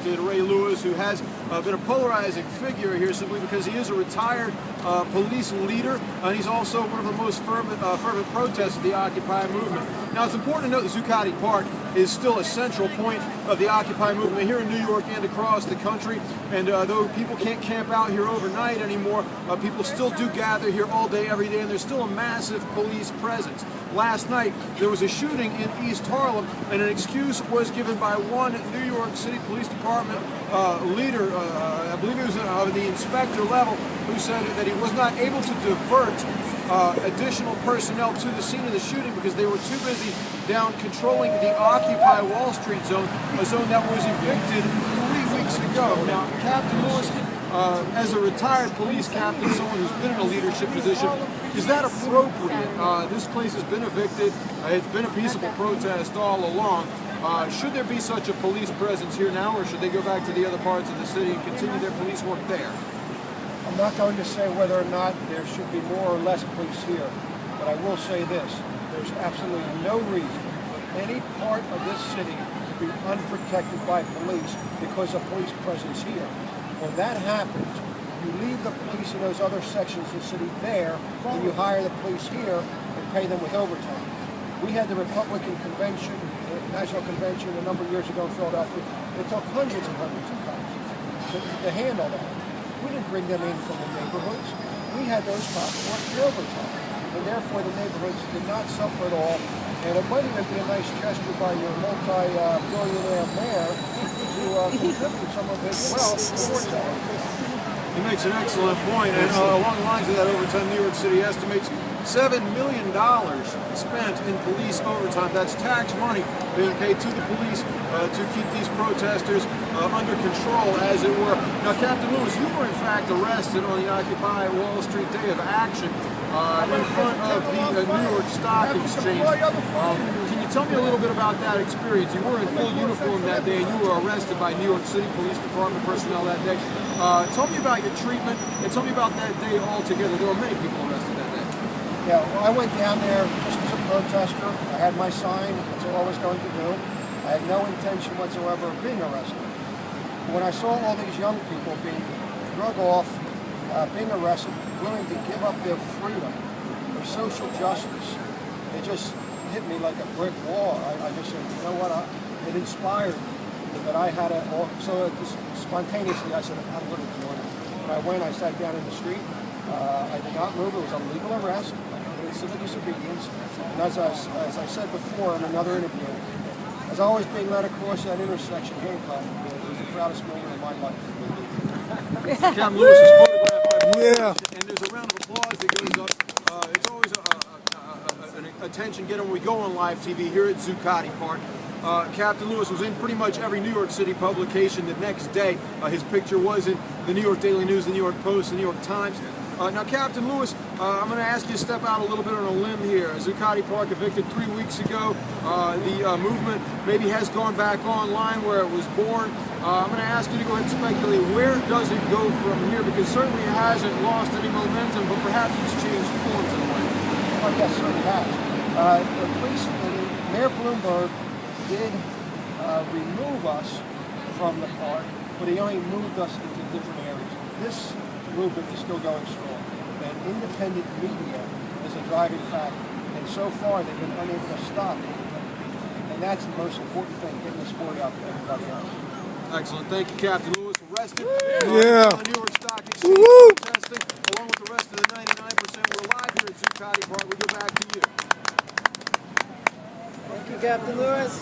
arrested Ray Lewis, who has been a polarizing figure here simply because he is a retired police leader, and he's also one of the most fervent protesters of the Occupy movement. Now, it's important to note that Zuccotti Park is still a central point of the Occupy movement here in New York and across the country, and though people can't camp out here overnight anymore, people still do gather here all day, every day, and there's still a massive police presence. Last night, there was a shooting in East Harlem, and an excuse was given by one New York City Police Department leader, I believe it was of the inspector level, who said that he was not able to divert additional personnel to the scene of the shooting because they were too busy down controlling the Occupy Wall Street zone, a zone that was evicted 3 weeks ago. Now, Captain Lewis, as a retired police captain, someone who's been in a leadership position, is that appropriate? This place has been evicted. It's been a peaceful protest all along. Should there be such a police presence here now, or should they go back to the other parts of the city and continue their police work there? I'm not going to say whether or not there should be more or less police here, but I will say this. There's absolutely no reason for any part of this city to be unprotected by police because of police presence here. When that happens, you leave the police in those other sections of the city there, and you hire the police here and pay them with overtime. We had the Republican Convention, the National Convention, a number of years ago in Philadelphia. It took hundreds and hundreds of cops to handle that. We didn't bring them in from the neighborhoods. We had those cops working overtime, and therefore the neighborhoods did not suffer at all. And it might even be a nice gesture by your multi-billionaire mayor to contribute some of his wealth towards that. He makes an excellent point, and along the lines of that overtime, New York City estimates $7 million spent in police overtime. That's tax money being paid to the police to keep these protesters under control, as it were. Now, Captain Lewis, you were in fact arrested on the Occupy Wall Street Day of Action in front of the New York Stock Exchange. Can you tell me a little bit about that experience? You were in full uniform that day, and you were arrested by New York City Police Department personnel that day. Tell me about your treatment, and tell me about that day altogether. There were many people arrested that day. Yeah, well, I went down there just as a protester. I had my sign. That's all I was going to do. I had no intention whatsoever of being arrested. When I saw all these young people being drug off, being arrested, willing to give up their freedom for social justice, it just hit me like a brick wall. I just said, you know what, it inspired me that I had so just spontaneously I said, I'm going to join it. When I went, I sat down in the street. I did not move. It was a legal arrest. It was civil disobedience. And as I said before in another interview, as I was being led across that intersection handcuffed, it was the proudest moment of my life. Captain Lewis is photographed by police, and there's a round of applause that goes up. It's always an attention getter when we go on live TV here at Zuccotti Park. Captain Lewis was in pretty much every New York City publication the next day. His picture was in the New York Daily News, the New York Post, the New York Times. Now, Captain Lewis, I'm going to ask you to step out a little bit on a limb here. Zuccotti Park evicted 3 weeks ago. The movement maybe has gone back online where it was born. I'm going to ask you to go ahead and speculate, where does it go from here? Because certainly it hasn't lost any momentum, but perhaps it's changed forms in a way. Oh, yes, it certainly has. The police, Mayor Bloomberg did remove us from the park, but he only moved us into different areas. This movement is still going strong, and independent media is a driving factor, and so far they've been unable to stop independent media, and that's the most important thing, getting the story out to everybody else. Excellent. Thank you, Captain Lewis. Arrested Yeah. on the New York Stock Exchange protesting, along with the rest of the 99%. We're live here at Zuccotti Park. We go back to you. Thank you, Captain Lewis.